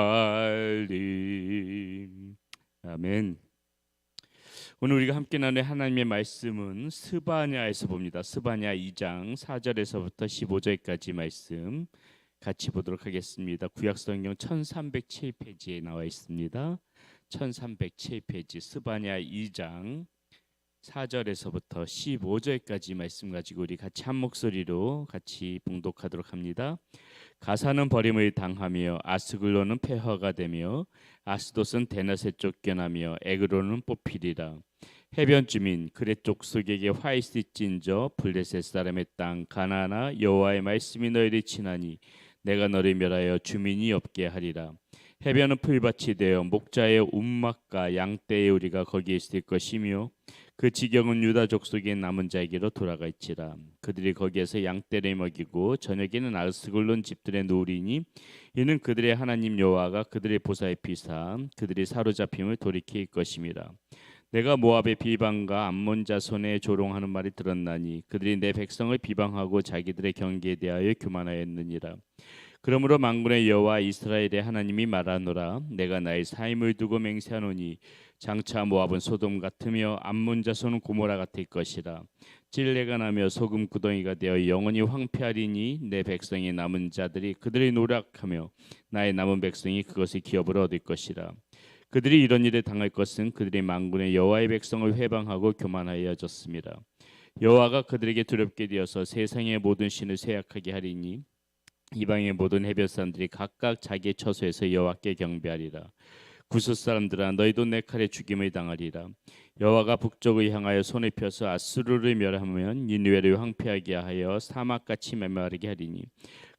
알림. 아멘. 오늘 우리가 함께 나눌 하나님의 말씀은 스바냐에서 봅니다. 스바냐 2장 4절에서부터 15절까지 말씀 같이 보도록 하겠습니다. 구약성경 1307페이지에 나와 있습니다. 1307페이지 스바냐 2장 4절에서부터 15절까지 말씀 가지고 우리 같이 한 목소리로 같이 봉독하도록 합니다. 가사는 버림을 당하며 아스글론은 폐허가 되며 아스돗은 데낫에 쫓겨나며 에그론은 뽑히리라. 해변 주민 그렛 족속에게 화이스진저 블레셋 사람의 땅 가나나 여호와의 말씀이 너희를 치나니 내가 너를 멸하여 주민이 없게 하리라. 해변은 풀밭이 되어 목자의 움막과 양떼의 우리가 거기에 있을 것이며 그 지경은 유다 족속의 남은 자에게로 돌아가 있지라. 그들이 거기에서 양떼를 먹이고 저녁에는 아스글론 집들의 노리니 이는 그들의 하나님 여호와가 그들의 보살에 피사 그들이 사로잡힘을 돌이킬 것임이라. 내가 모압의 비방과 암몬 자손의 조롱하는 말이 들었나니 그들이 내 백성을 비방하고 자기들의 경계에 대하여 교만하였느니라. 그러므로 만군의 여호와 이스라엘의 하나님이 말하노라. 내가 나의 사임을 두고 맹세하노니 장차 모압은 소돔 같으며 암몬 자손은 고모라 같을 것이라. 찔레가 나며 소금 구덩이가 되어 영원히 황폐하리니 내 백성의 남은 자들이 그들의 노력하며 나의 남은 백성이 그것의 기업으로 얻을 것이라. 그들이 이런 일에 당할 것은 그들이 만군의 여호와의 백성을 회방하고 교만하여졌습니다. 여호와가 그들에게 두렵게 되어서 세상의 모든 신을 쇠약하게 하리니 이방의 모든 해변 사람들이 각각 자기의 처소에서 여호와께 경배하리라. 구스 사람들아 너희도 내 칼에 죽임을 당하리라. 여호와가 북쪽을 향하여 손을 펴서 아수르를 멸하면 니느웨를 황폐하게 하여 사막같이 메마르게 하리니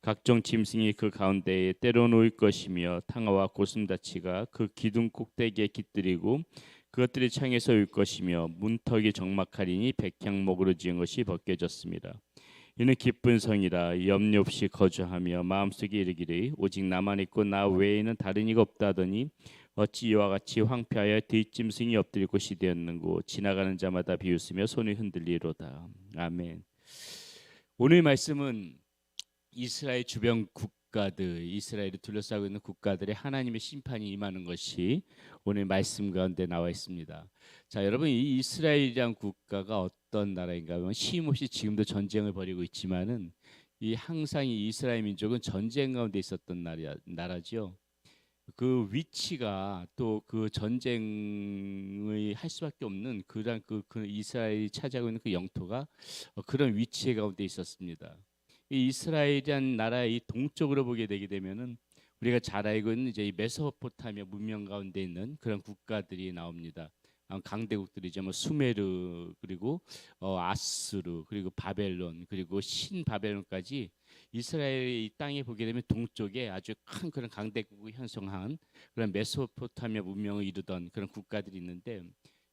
각종 짐승이 그 가운데에 때려 놓을 것이며 탕아와 고슴다치가 그 기둥 꼭대기에 깃들이고 그것들이 창에서 올 것이며 문턱이 적막하리니 백향목으로 지은 것이 벗겨졌습니다. 이는 기쁜 성이라 염려 없이 거주하며 마음속에 이르기를 오직 나만 있고 나 외에는 다른 이가 없다 하더니 어찌 이와 같이 황폐하여 뒷짐승이 엎드릴 곳이 되었는고 지나가는 자마다 비웃으며 손이 흔들리로다. 아멘. 오늘 말씀은 이스라엘 주변 국가들, 이스라엘을 둘러싸고 있는 국가들의 하나님의 심판이 임하는 것이 오늘 말씀 가운데 나와 있습니다. 자, 여러분 이 이스라엘이란 국가가 어떤 나라인가 하면 쉼없이 지금도 전쟁을 벌이고 있지만은 이 항상 이 이스라엘 민족은 전쟁 가운데 있었던 나라죠. 그 위치가 또 그 전쟁을 할 수밖에 없는 그 이스라엘이 차지하고 있는 그 영토가 그런 위치 가운데 있었습니다. 이 이스라엘이란 나라의 이 동쪽으로 보게 되게 되면은 우리가 잘 알고 있는 이제 이 메소포타미아 문명 가운데 있는 그런 국가들이 나옵니다. 강대국들이죠. 뭐 수메르 그리고 아스르 그리고 바벨론 그리고 신바벨론까지 이스라엘의 이 땅에 보게 되면 동쪽에 아주 큰 그런 강대국을 형성한 그런 메소포타미아 문명을 이루던 그런 국가들이 있는데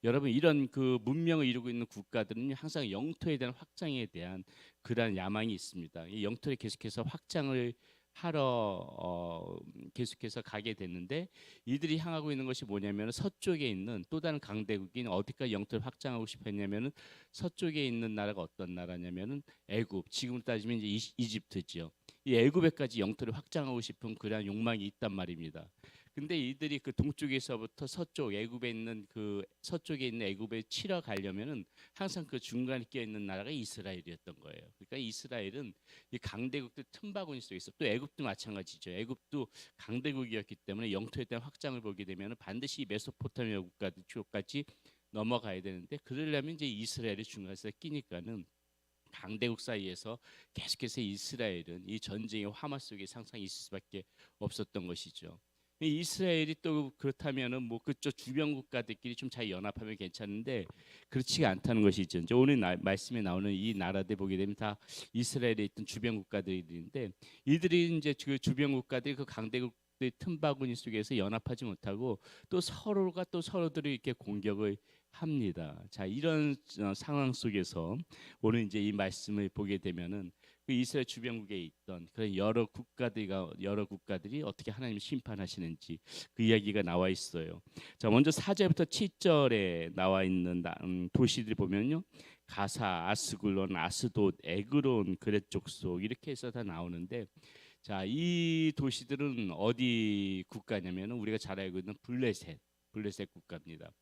여러분 이런 그 문명을 이루고 있는 국가들은 항상 영토에 대한 확장에 대한 그러한 야망이 있습니다. 이 영토를 계속해서 확장을 하러 계속해서 가게 됐는데 이들이 향하고 있는 것이 뭐냐면 서쪽에 있는 또 다른 강대국인 어디까지 영토를 확장하고 싶었냐면은 서쪽에 있는 나라가 어떤 나라냐면은 애굽, 지금 따지면 이제 이집트죠. 이 애굽에까지 영토를 확장하고 싶은 그러한 욕망이 있단 말입니다. 근데 이들이 그 동쪽에서부터 서쪽 애굽에 있는 그 서쪽에 있는 애굽에 치러 가려면은 항상 그 중간에 끼어 있는 나라가 이스라엘이었던 거예요. 그러니까 이스라엘은 이 강대국들 틈바구니 속에 있어. 또 애굽도 마찬가지죠. 애굽도 강대국이었기 때문에 영토에 대한 확장을 보게 되면은 반드시 메소포타미아 국가들 쪽까지 넘어가야 되는데 그러려면 이제 이스라엘이 중간에서 끼니까는 강대국 사이에서 계속해서 이스라엘은 이 전쟁의 화마 속에 상상이 있을 수밖에 없었던 것이죠. 이스라엘이 또 그렇다면은 뭐 그쪽 주변 국가들끼리 좀 잘 연합하면 괜찮은데 그렇지가 않다는 것이죠. 이제 오늘 말씀에 나오는 이 나라들 보게 되면 다 이스라엘에 있던 주변 국가들인데 이들이 이제 그 주변 국가들이 그 강대국들 틈바구니 속에서 연합하지 못하고 또 서로가 또 서로들이 이렇게 공격을 합니다. 자, 이런 상황 속에서 오늘 이제 이 말씀을 보게 되면은 그 이스라엘 주변국에 있던 그런 여러 국가들이 어떻게 하나님을 심판하시는지 그 이야기가 나와 있어요. 자, 먼저 4절부터 7절에 나와 있는 도시들 보면요. 가사, 아스글론, 아스돗, 에그론, 그렛 족속 이렇게 해서 다 나오는데 자, 이 도시들은 어디 국가냐면 우리가 잘 알고 있는 블레셋 국가입니다.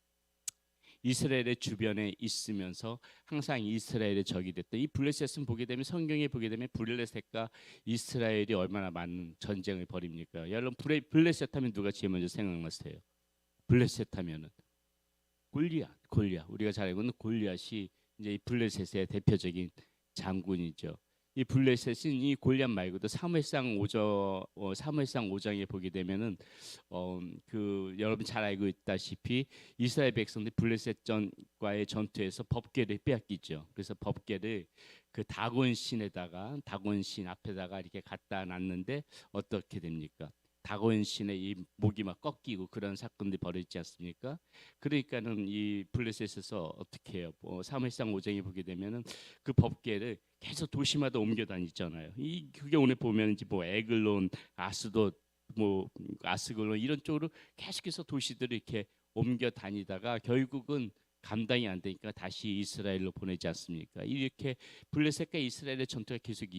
이스라엘의 주변에 있으면서 항상 이스라엘의 적이 됐던 이 블레셋은 보게 되면 성경에 보게 되면 블레셋과 이스라엘이 얼마나 많은 전쟁을 벌입니까? 여러분 블레셋 하면 누가 제일 먼저 생각나세요? 블레셋 하면은 골리앗. 우리가 잘 알고 있는 골리앗이 이제 이 블레셋의 대표적인 장군이죠. 이 블레셋은 이 골리앗 말고도 사무엘상 5장에 보게 되면은 그 여러분 잘 알고 있다시피 이스라엘 백성들이 블레셋전과의 전투에서 법궤를 빼앗기죠. 그래서 법궤를 그 다곤 신 앞에다가 이렇게 갖다 놨는데 어떻게 됩니까? 다곤 신의 이 목이 막 꺾이고 그런 사건들이 벌어지지 않습니까? 그러니까는 이 블레셋에서 어떻게 해요? 사무엘상 5장에 보게 되면은 그 법궤를 계속 도시마다 옮겨 다니잖아요. 이 그게 오늘 보면 이제 뭐 에글론, 아스돗, 뭐 아스글론 이런 쪽으로 계속해서 도시들을 이렇게 옮겨 다니다가 결국은 감당이 안 되니까 다시 이스라엘로 보내지 않습니까? 이렇게 블레셋과 이스라엘의 전투가 계속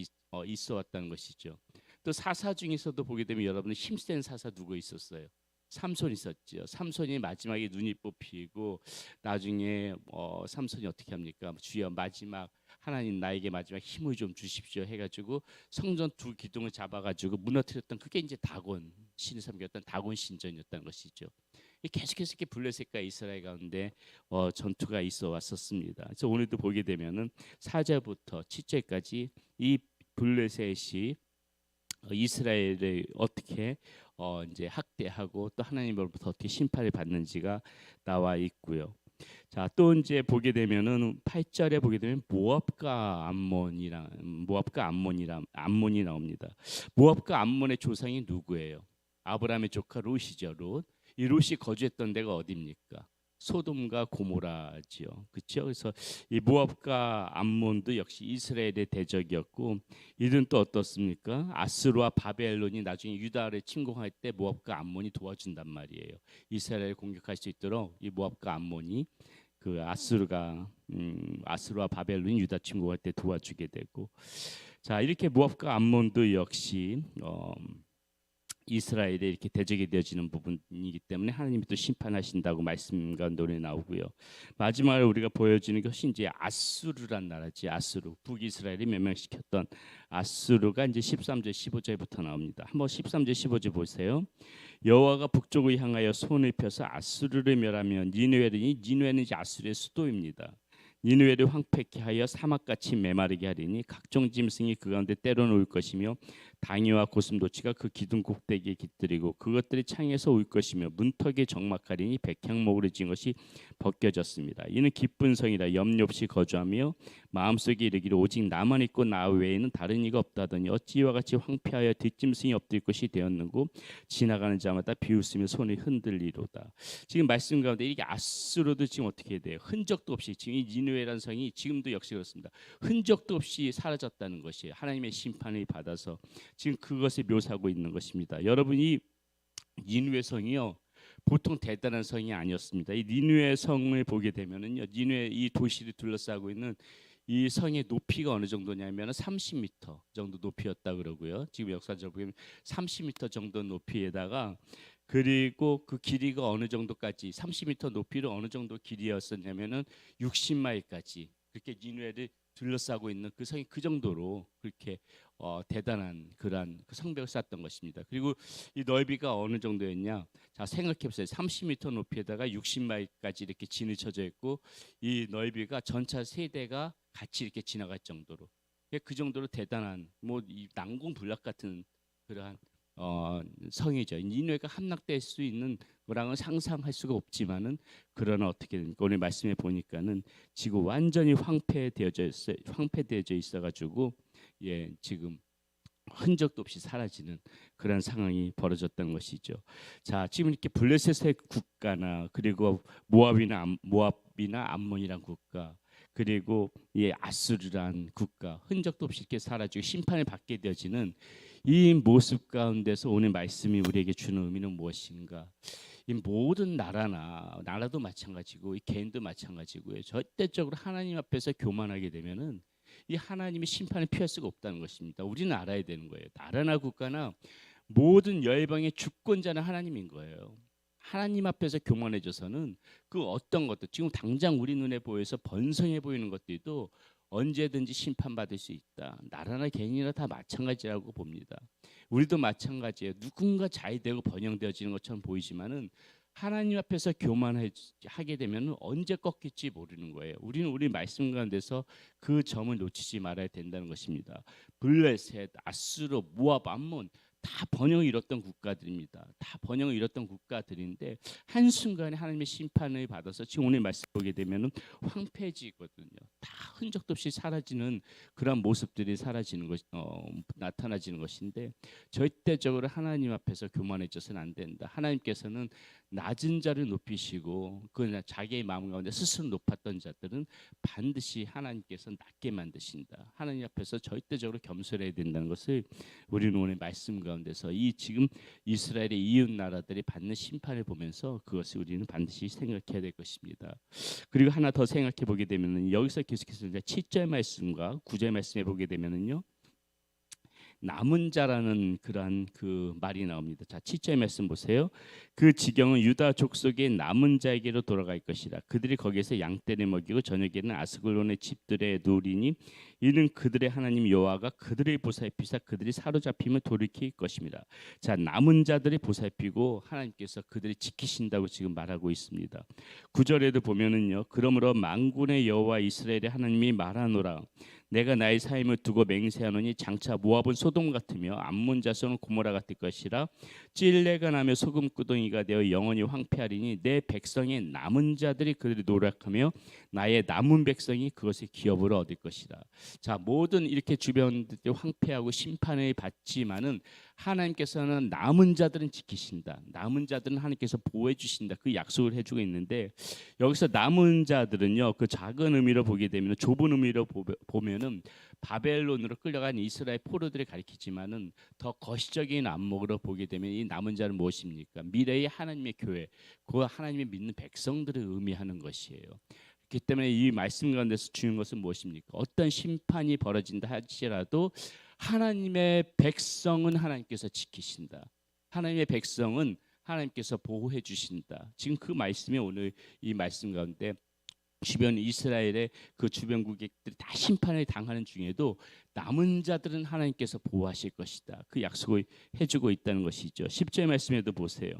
있어 왔다는 것이죠. 또 사사 중에서도 보게 되면 여러분 힘센 사사 누구 있었어요? 삼손 있었죠. 삼손이 마지막에 눈이 뽑히고 나중에 삼손이 어떻게 합니까? 주여 마지막 하나님 나에게 마지막 힘을 좀 주십시오 해가지고 성전 두 기둥을 잡아가지고 무너뜨렸던 그게 이제 다곤 신이 섬겼던 다곤 신전이었다는 것이죠. 계속해서 이렇게 블레셋과 이스라엘 가운데 전투가 있어 왔었습니다. 그래서 오늘도 보게 되면은 4절부터 7절까지 이 블레셋이 이스라엘을 어떻게 이제 학대하고 또 하나님으로부터 어떻게 심판을 받는지가 나와 있고요. 자, 또 이제 보게 되면은 8절에 보게 되면 모압과 암몬이 나옵니다. 모압과 암몬의 조상이 누구예요? 아브라함의 조카 롯이죠. 롯. 이 롯이 거주했던 데가 어디입니까? 소돔과 고모라지요. 그렇죠? 그래서 이 모압과 암몬도 역시 이스라엘의 대적이었고 이들은 또 어떻습니까? 아스루와 바벨론이 나중에 유다를 침공할 때 모압과 암몬이 도와준단 말이에요. 이스라엘을 공격할 수 있도록 이 모압과 암몬이 그 아스루와 바벨론이 유다 침공할 때 도와주게 되고 자 이렇게 모압과 암몬도 역시 이스라엘에 이렇게 대적이 되어지는 부분이기 때문에 하나님이 또 심판하신다고 말씀 가운데 나오고요. 마지막으로 우리가 보여지는 것이 이제 아수르란 나라지. 아수르 북이스라엘이 멸망시켰던 아수르가 이제 13절 15절부터 나옵니다. 한번 13절 15절 보세요. 여호와가 북쪽을 향하여 손을 펴서 아수르를 멸하면 니느웨는 이제 아수르의 수도입니다. 니느웨를 황폐케 하여 사막같이 메마르게 하리니 각종 짐승이 그 가운데 때려 놓을 것이며 당이와 고슴도치가 그 기둥 꼭대기에 깃들이고 그것들이 창에서 올 것이며 문턱에 적막하리니 백향목으로 지은 것이 벗겨졌습니다. 이는 기쁜 성이라 염려 없이 거주하며 마음속에 이르기를 오직 나만 있고 나 외에는 다른 이가 없다더니 어찌 이와 같이 황폐하여 뒷짐승이 엎드릴 것이 되었는고 지나가는 자마다 비웃으며 손이 흔들리로다. 지금 말씀 가운데 이게 아수르도 지금 어떻게 돼요? 흔적도 없이 지금 이 니느웨라는 성이 지금도 역시 그렇습니다. 흔적도 없이 사라졌다는 것이에요. 하나님의 심판을 받아서 지금 그것을 묘사하고 있는 것입니다. 여러분이 니느웨 성이요 보통 대단한 성이 아니었습니다. 이 니느웨 성을 보게 되면은요, 니느웨 이 도시를 둘러싸고 있는 이 성의 높이가 어느 정도냐면 30m 정도 높이였다 그러고요. 지금 역사적으로 보면 30m 정도 높이에다가 그리고 그 길이가 어느 정도까지 30m 높이로 어느 정도 길이였었냐면은 60마일까지 그렇게 니느웨를 둘러싸고 있는 그 성이 그 정도로 그렇게 대단한 그러한 그 성벽을 쌓았던 것입니다. 그리고 이 넓이가 어느 정도였냐? 자 생각해 보세요. 30m 높이에다가 60마일까지 이렇게 진을 쳐져 있고 이 넓이가 전차 세대가 같이 이렇게 지나갈 정도로 그 정도로 대단한 뭐 이 난공불락 같은 그러한 성이죠. 니느웨가 함락될 수 있는 거랑은 상상할 수가 없지만은 그러나 어떻게 됩니까? 오늘 말씀에 보니까는 지금 완전히 황폐되어져 있어가지고 예 지금 흔적도 없이 사라지는 그런 상황이 벌어졌던 것이죠. 자 지금 이렇게 블레셋의 국가나 그리고 모압이나 암몬이란 국가 그리고 이 아수르란 국가 흔적도 없이 이렇게 사라지고 심판을 받게 되어지는 이 모습 가운데서 오늘 말씀이 우리에게 주는 의미는 무엇인가? 이 모든 나라도 마찬가지고 이 개인도 마찬가지고요. 절대적으로 하나님 앞에서 교만하게 되면은 이 하나님의 심판을 피할 수가 없다는 것입니다. 우리는 알아야 되는 거예요. 나라나 국가나 모든 열방의 주권자는 하나님인 거예요. 하나님 앞에서 교만해져서는 그 어떤 것도 지금 당장 우리 눈에 보여서 번성해 보이는 것들도 언제든지 심판받을 수 있다. 나라나 개인이나 다 마찬가지라고 봅니다. 우리도 마찬가지예요. 누군가 자유되고 번영되어지는 것처럼 보이지만은 하나님 앞에서 교만하게 되면 언제 꺾일지 모르는 거예요. 우리는 우리 말씀 가운데서 그 점을 놓치지 말아야 된다는 것입니다. 블레셋, 아수르, 모압, 암몬 다 번영을 이뤘던 국가들입니다. 다 번영을 이뤘던 국가들인데 한순간에 하나님의 심판을 받아서 지금 오늘 말씀 보게 되면 황폐해지거든요. 다 흔적도 없이 사라지는 그런 모습들이 나타나지는 것인데 절대적으로 하나님 앞에서 교만해져서는 안 된다. 하나님께서는 낮은 자를 높이시고 그 자기의 마음 가운데 스스로 높았던 자들은 반드시 하나님께서 낮게 만드신다. 하나님 앞에서 절대적으로 겸손해야 된다는 것을 우리는 오늘 말씀 가운데서 이 지금 이스라엘의 이웃 나라들이 받는 심판을 보면서 그것을 우리는 반드시 생각해야 될 것입니다. 그리고 하나 더 생각해 보게 되면은 여기서 계속해서 7절 말씀과 9절 말씀에 보게 되면은요. 남은 자라는 그러한 그 말이 나옵니다. 자, 7절 말씀 보세요. 그 지경은 유다 족속의 남은 자에게로 돌아갈 것이라. 그들이 거기에서 양떼를 먹이고 저녁에는 아스글론의 집들에 누리니 이는 그들의 하나님 여호와가 그들의 보살피사 그들이 사로잡힘을 돌이킬 것입니다. 자, 남은 자들이 보살피고 하나님께서 그들이 지키신다고 지금 말하고 있습니다. 9절에도 보면은요. 그러므로 만군의 여호와 이스라엘의 하나님이 말하노라. 내가 나의 삶을 두고 맹세하노니 장차 모압은 소돔 같으며 암몬 자손은 고모라 같을 것이라. 찔레가 나며 소금구덩이가 되어 영원히 황폐하리니 내 백성의 남은 자들이 그들이 노력하며 나의 남은 백성이 그것의 기업으로 얻을 것이라. 자, 모든 이렇게 주변들이 황폐하고 심판을 받지만은 하나님께서는 남은 자들은 지키신다. 남은 자들은 하나님께서 보호해 주신다. 그 약속을 해주고 있는데 여기서 남은 자들은요. 그 작은 의미로 보게 되면 좁은 의미로 보면은 바벨론으로 끌려간 이스라엘 포로들을 가리키지만은 더 거시적인 안목으로 보게 되면 이 남은 자는 무엇입니까? 미래의 하나님의 교회, 그 하나님의 믿는 백성들을 의미하는 것이에요. 그렇기 때문에 이 말씀 가운데서 주는 것은 무엇입니까? 어떤 심판이 벌어진다 할지라도 하나님의 백성은 하나님께서 지키신다. 하나님의 백성은 하나님께서 보호해 주신다. 지금 그 말씀이 오늘 이 말씀 가운데 주변 이스라엘의 그 주변국들이 다 심판을 당하는 중에도 남은 자들은 하나님께서 보호하실 것이다. 그 약속을 해주고 있다는 것이죠. 10절 말씀에도 보세요.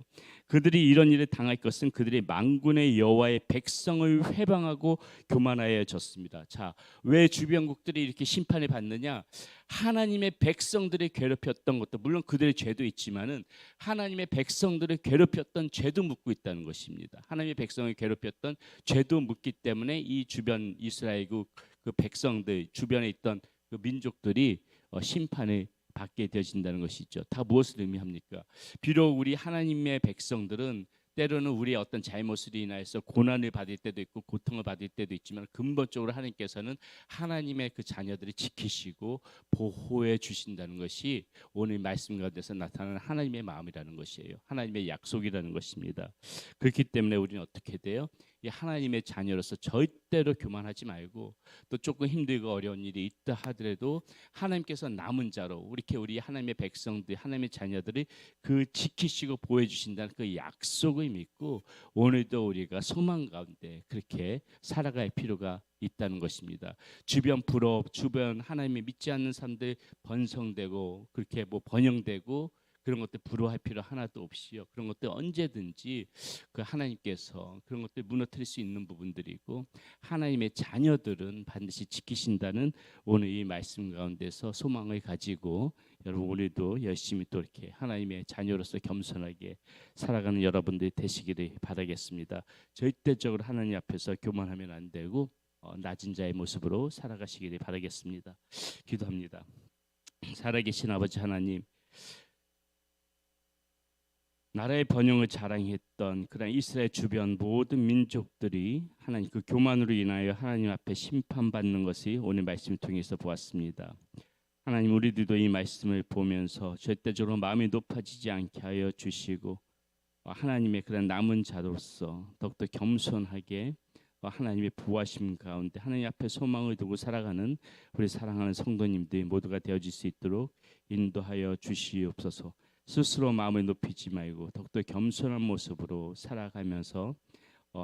그들이 이런 일을 당할 것은 그들이 만군의 여호와의 백성을 회방하고 교만하여졌습니다. 자, 왜 주변국들이 이렇게 심판을 받느냐? 하나님의 백성들을 괴롭혔던 것도 물론 그들의 죄도 있지만은 하나님의 백성들을 괴롭혔던 죄도 묻고 있다는 것입니다. 하나님의 백성을 괴롭혔던 죄도 묻기 때문에 이 주변 이스라엘국 그 백성들 주변에 있던 그 민족들이 심판을 받게 되어진다는 것이죠. 다 무엇을 의미합니까? 비록 우리 하나님의 백성들은 때로는 우리의 어떤 잘못으로 인하여서 고난을 받을 때도 있고 고통을 받을 때도 있지만 근본적으로 하나님께서는 하나님의 그 자녀들을 지키시고 보호해 주신다는 것이 오늘 말씀 가운데서 나타나는 하나님의 마음이라는 것이에요. 하나님의 약속이라는 것입니다. 그렇기 때문에 우리는 어떻게 돼요? 이 하나님의 자녀로서 절대로 교만하지 말고 또 조금 힘들고 어려운 일이 있다 하더라도 하나님께서 남은 자로 이렇게 우리 하나님의 백성들, 하나님의 자녀들이 그 지키시고 보호해 주신다는 그 약속을 믿고 오늘도 우리가 소망 가운데 그렇게 살아갈 필요가 있다는 것입니다. 주변 부럽, 주변 하나님의 믿지 않는 사람들 번성되고 그렇게 뭐 번영되고 그런 것들 부러워할 필요 하나도 없이요. 그런 것들 언제든지 그 하나님께서 그런 것들 무너뜨릴 수 있는 부분들이고 하나님의 자녀들은 반드시 지키신다는 오늘 이 말씀 가운데서 소망을 가지고 여러분 오늘도 열심히 또 이렇게 하나님의 자녀로서 겸손하게 살아가는 여러분들이 되시기를 바라겠습니다. 절대적으로 하나님 앞에서 교만하면 안 되고 낮은 자의 모습으로 살아가시기를 바라겠습니다. 기도합니다. 살아계신 아버지 하나님, 나라의 번영을 자랑했던 그런 이스라엘 주변 모든 민족들이 하나님 그 교만으로 인하여 하나님 앞에 심판받는 것이 오늘 말씀을 통해서 보았습니다. 하나님, 우리들도 이 말씀을 보면서 절대적으로 마음이 높아지지 않게 하여 주시고 하나님의 그런 남은 자로서 더욱더 겸손하게 하나님의 부하심 가운데 하나님 앞에 소망을 두고 살아가는 우리 사랑하는 성도님들이 모두가 되어질 수 있도록 인도하여 주시옵소서. 스스로 마음을 높이지 말고 더욱더 겸손한 모습으로 살아가면서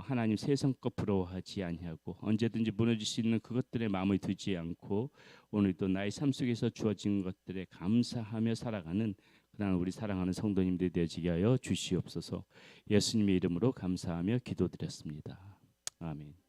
하나님 세상 것 부러워하지 아니하고 언제든지 무너질 수 있는 그것들에 마음을 두지 않고 오늘도 나의 삶 속에서 주어진 것들에 감사하며 살아가는 그러나 우리 사랑하는 성도님들이 되어지게 하여 주시옵소서. 예수님의 이름으로 감사하며 기도드렸습니다. 아멘.